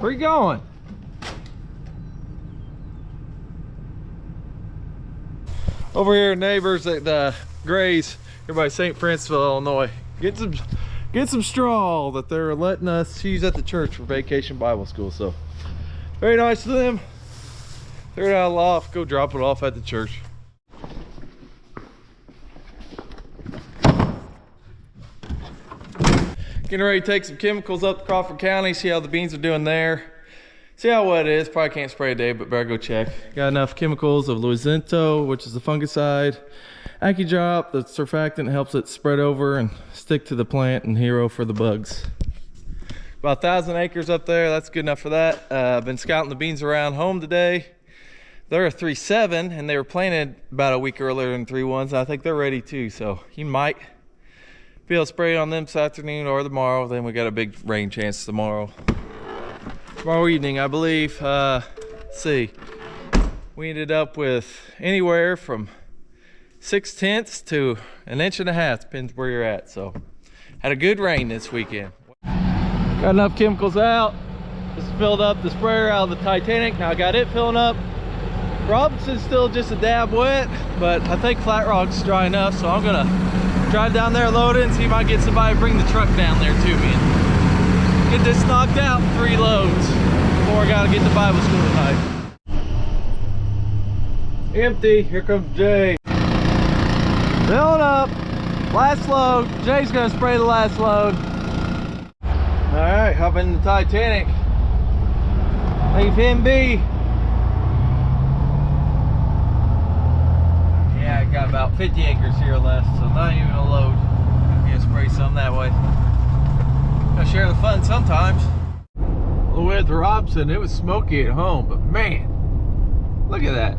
Where you going? Over here, neighbors at Gray's, here by St. Francisville, Illinois. Get some straw that they're letting us use at the church for Vacation Bible School. So very nice of them. They're out of the loft. Go drop it off at the church. Getting ready to take some chemicals up to Crawford County, see how the beans are doing there. See how wet it is. Probably can't spray today, but better go check. Got enough chemicals of Lucento, which is the fungicide, AccuDrop, the surfactant helps it spread over and stick to the plant, and Hero for the bugs. About 1,000 acres up there. That's good enough for that. I've been scouting the beans around home today. They're a 3.7, and they were planted about a week earlier than 3.1s. I think they're ready too, so you might be able to spray on them this afternoon or tomorrow. Then we got a big rain chance tomorrow evening, I believe. Let's see, we ended up with anywhere from 0.6 to 1.5 inches, depends where you're at. So had a good rain this weekend. Got enough chemicals out. Just filled up the sprayer out of the Titanic. Now I got it filling up. Robinson's still just a dab wet, but I think Flat Rock's dry enough, so I'm gonna drive down there, load it, and see if I can get somebody to bring the truck down there to me and get this knocked out in 3 loads before I gotta get to Bible school tonight. Empty. Here comes Jay. Filling up. Last load. Jay's gonna spray the last load. All right, hop in the Titanic. Leave him be. Yeah, I got about 50 acres here left, so not even a load. Gonna spray some that way. Gotta share the fun sometimes. All the way at the Robson, it was smoky at home, but man, look at that.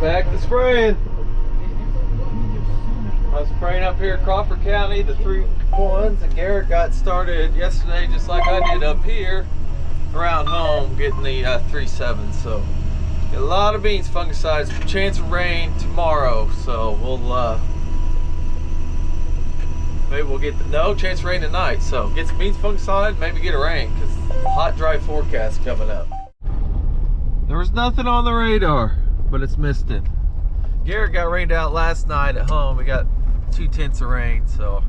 Back to spraying. I was spraying up here in Crawford County, the 3.1s, and Garrett got started yesterday just like I did up here around home, getting the 3.7s. So get a lot of beans fungicides. Chance of rain tomorrow, so we'll maybe we'll get no chance of rain tonight. So get some beans fungicide, maybe get a rain, because hot dry forecast coming up. There was nothing on the radar, but it's misting. Garrett got rained out last night at home. We got 0.2 of rain, so,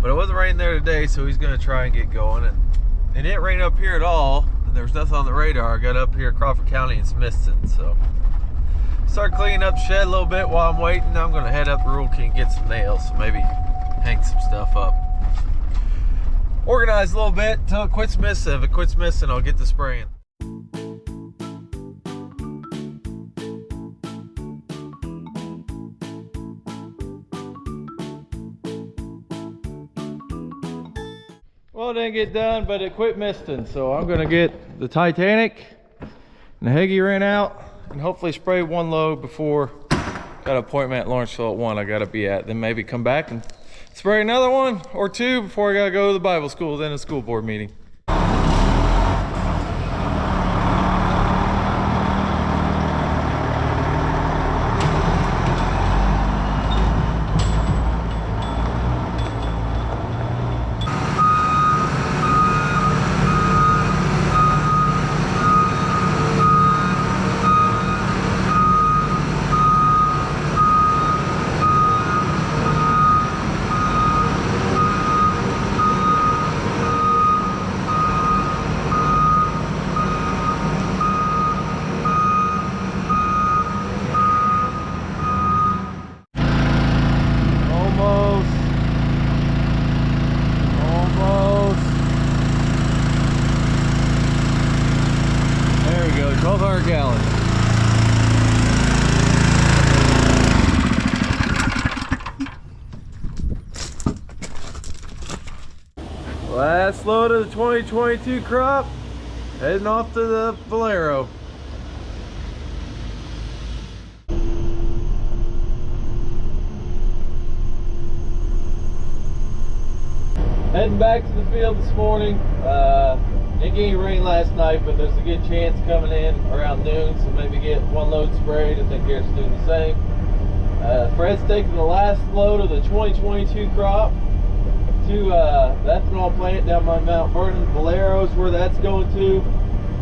but it wasn't raining there today, so he's gonna try and get going. And it didn't rain up here at all, and there was nothing on the radar. I got up here in Crawford County and it's misting, so start cleaning up the shed a little bit while I'm waiting. I'm gonna head up to Rural King, get some nails, so maybe hang some stuff up. Organize a little bit until it quits missing. If it quits missing, I'll get to spraying. Well, it didn't get done, but it quit misting, so I'm gonna get the Titanic and the Heggie ran out and hopefully spray 1 load before, got an appointment at Lawrenceville at 1 I gotta be at, then maybe come back and spray another 1 or 2 before I gotta go to the Bible school, then a school board meeting. 200 gallons. Last load of the 2022 crop, heading off to the Valero. Heading back to the field this morning. Didn't get any rain last night, but there's a good chance coming in around noon, so maybe get one load sprayed. I think Garrett's doing the same. Fred's taking the last load of the 2022 crop to the ethanol plant down by Mount Vernon. Valero's where that's going to.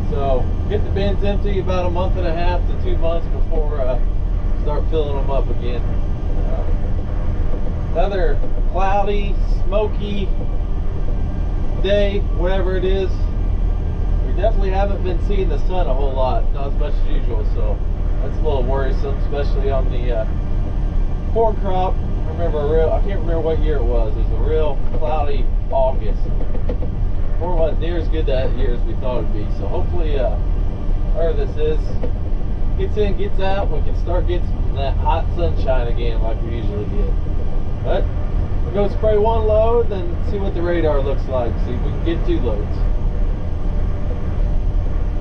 So get the bins empty about a month and a half to 2 months before start filling them up again. Another cloudy, smoky day, whatever it is. We definitely haven't been seeing the sun a whole lot, not as much as usual, so that's a little worrisome, especially on the corn crop. I can't remember what year it was. It was a real cloudy August. Corn wasn't near as good that year as we thought it'd be, so hopefully whatever this is gets in, gets out, we can start getting that hot sunshine again like we usually get. But we'll go spray one load, then see what the radar looks like, see if we can get 2 loads.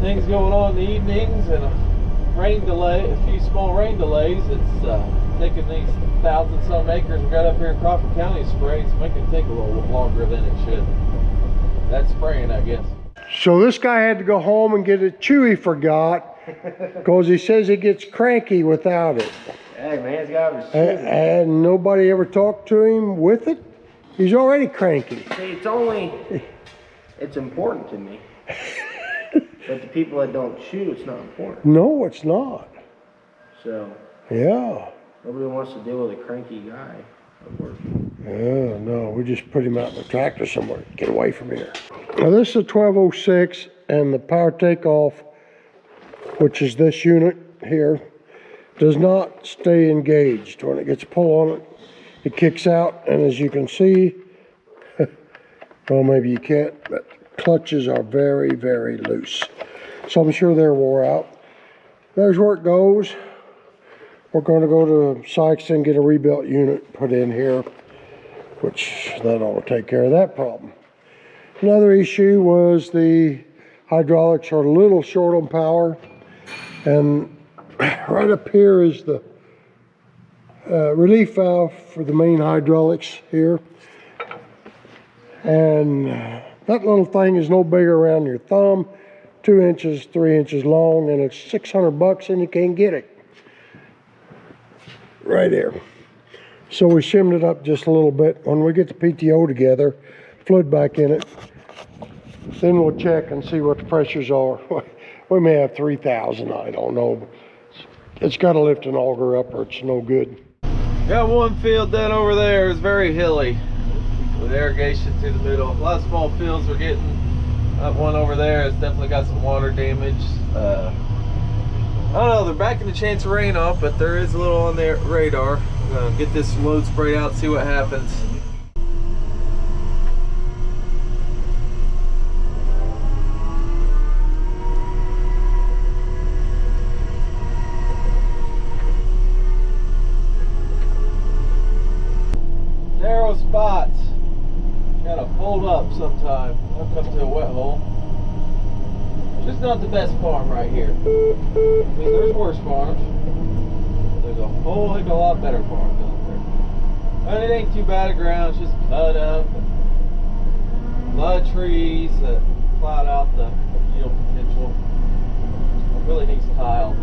Things going on in the evenings and a few small rain delays. It's taking these 1,000-some acres we got up here in Crawford County to spray. It's making it take a little longer than it should. That's spraying, I guess. So this guy had to go home and get a Chewy forgot because he says he gets cranky without it. Hey man, it's got to be and nobody ever talked to him with it. He's already cranky. See, it's important to me. But the people that don't chew, it's not important. No, it's not. So, yeah. Nobody wants to deal with a cranky guy at work. Yeah, no, we just put him out in the tractor somewhere. Get away from here. Now this is a 1206 and the power takeoff, which is this unit here, does not stay engaged. When it gets a pull on it, it kicks out, and as you can see, well, maybe you can't, but clutches are very, very loose. So I'm sure they're wore out. There's where it goes. We're going to go to Sykes and get a rebuilt unit put in here, which that ought to take care of that problem. Another issue was the hydraulics are a little short on power, and right up here is the relief valve for the main hydraulics here. And that little thing is no bigger around your thumb, 2 inches, 3 inches long, and it's $600 and you can't get it. Right here. So we shimmed it up just a little bit. When we get the PTO together, fluid back in it, then we'll check and see what the pressures are. We may have 3,000, I don't know. But it's got to lift an auger up or it's no good. Got one field done over there. It's very hilly with irrigation through the middle. A lot of small fields we're getting. That one over there has definitely got some water damage. I don't know, they're backing the chance of rain off, but there is a little on their radar. I'm gonna get this load sprayed out, see what happens. Narrow spots. Gotta fold up sometime. I'll come to a wet hole. Just not the best farm right here. I mean, there's worse farms. There's a whole heck of a lot better farms out there. But it ain't too bad of ground. It's just cut up. A lot of trees that cloud out the yield potential. It really needs tile.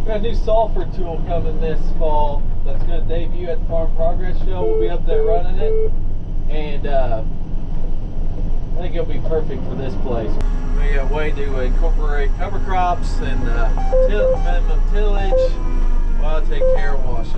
We got a new sulfur tool coming this fall that's going to debut at the Farm Progress Show. We'll be up there running it. And I think it'll be perfect for this place. We got a way to incorporate cover crops and minimum tillage while I take care of washes.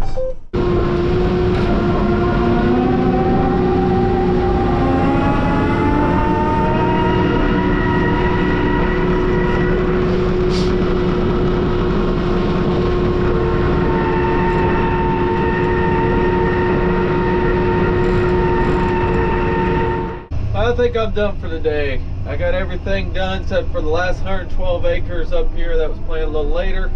I think I'm done for the day. I I got everything done except for the last 112 acres up here that was planted a little later.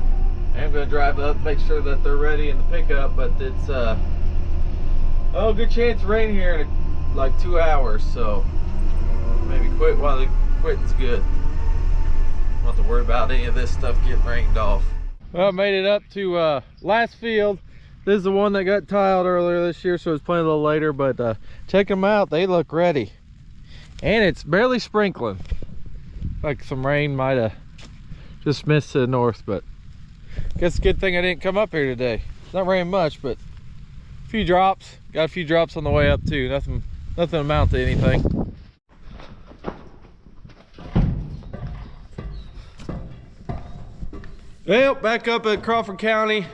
I'm gonna drive up, make sure that they're ready in the pickup, but it's oh, good chance of rain here in like 2 hours, so maybe quit while the quitting's good. Don't have to worry about any of this stuff getting rained off. Well, I made it up to last field. This is the one that got tiled earlier this year, so it's planted a little later, but check them out, they look ready. And it's barely sprinkling. Like some rain might have just missed to the north, but guess it's a good thing I didn't come up here today. It's not raining much, but a few drops. Got a few drops on the way up too. Nothing amount to anything. Well, back up at Crawford County.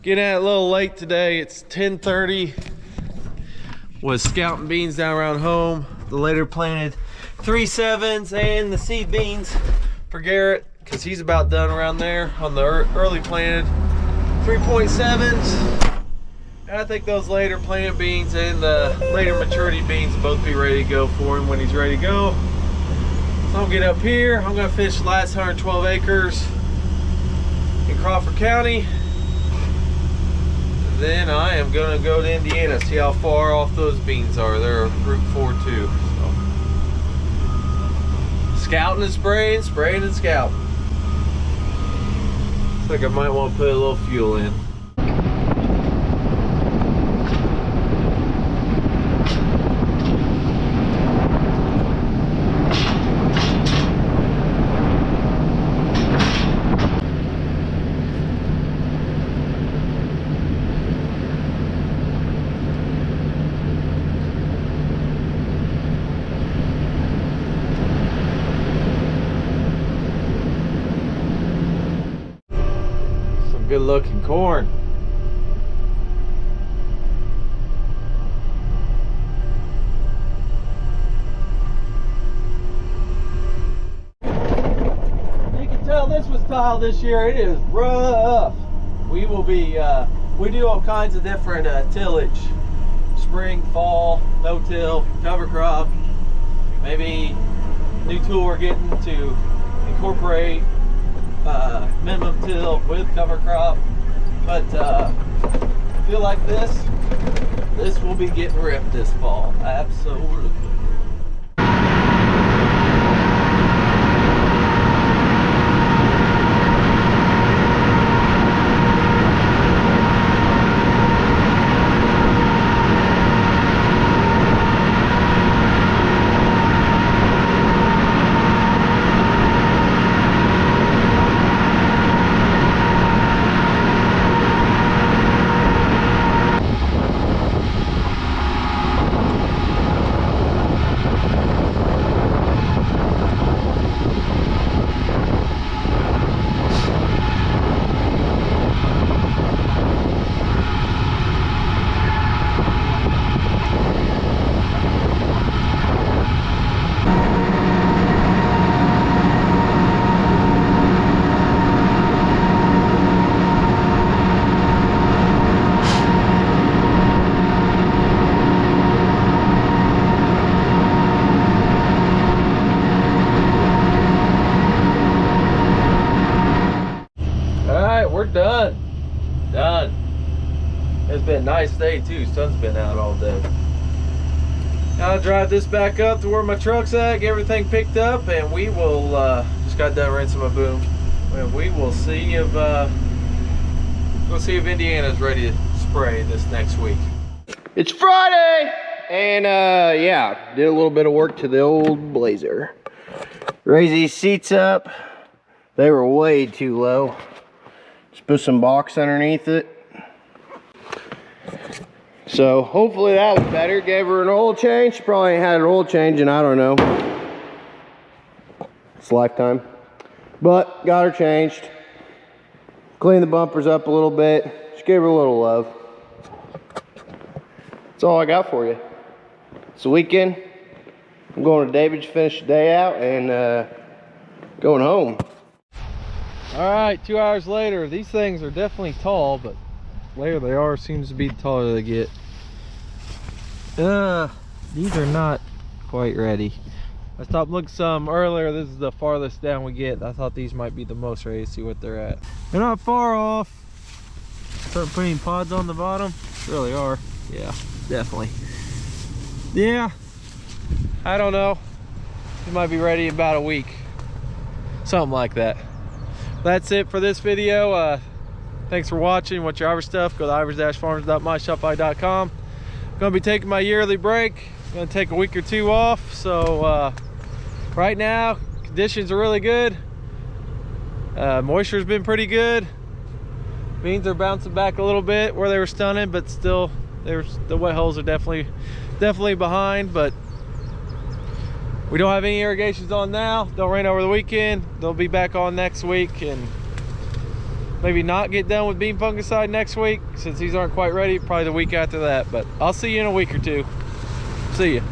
Getting at it a little late today. It's 10:30. Was scouting beans down around home. The later planted 3.7s and the seed beans for Garrett, because he's about done around there on the early planted 3.7s. And I think those later planted beans and the later maturity beans will both be ready to go for him when he's ready to go. So I'll get up here. I'm gonna finish the last 112 acres in Crawford County. Then I am gonna go to Indiana, see how far off those beans are. They're Route 4 too. So. Scouting and spraying, spraying and scouting. Looks like I might want to put a little fuel in. Good looking corn. You can tell this was tiled this year. It is rough. We will be, we do all kinds of different tillage. Spring, fall, no-till, cover crop. Maybe new tool we're getting to incorporate minimum till with cover crop, but feel like this will be getting ripped this fall. Absolutely. Done. It's been a nice day too. Sun's been out all day. Now I'll drive this back up to where my truck's at, get everything picked up, and we will just got done rinsing my boom. And we will see if Indiana's ready to spray this next week. It's Friday, and yeah, did a little bit of work to the old Blazer. Raise these seats up. They were way too low. Just put some box underneath it. So hopefully that was better. Gave her an oil change. She probably ain't had an oil change in, I don't know, it's lifetime. But got her changed. Cleaned the bumpers up a little bit. Just gave her a little love. That's all I got for you. It's the weekend. I'm going to David's to finish the day out and going home. All right, 2 hours later. These things are definitely tall, but later they are, seems to be the taller they get. These are not quite ready. I stopped looking some earlier. This is the farthest down we get. I thought these might be the most ready to see what they're at. They're not far off. Start putting pods on the bottom. They really are. Yeah, definitely. Yeah, I don't know. It might be ready in about a week. Something like that. That's it for this video. Thanks for watching. Want your Ivers stuff? Go to ivers-farms.myshopify.com. Gonna be taking my yearly break. Gonna take a week or two off. So right now, conditions are really good. Moisture's been pretty good. Beans are bouncing back a little bit where they were stunning, but still, the wet holes are definitely behind. But we don't have any irrigations on now. Don't rain over the weekend. They'll be back on next week, and maybe not get done with bean fungicide next week since these aren't quite ready. Probably the week after that. But I'll see you in a week or two. See ya.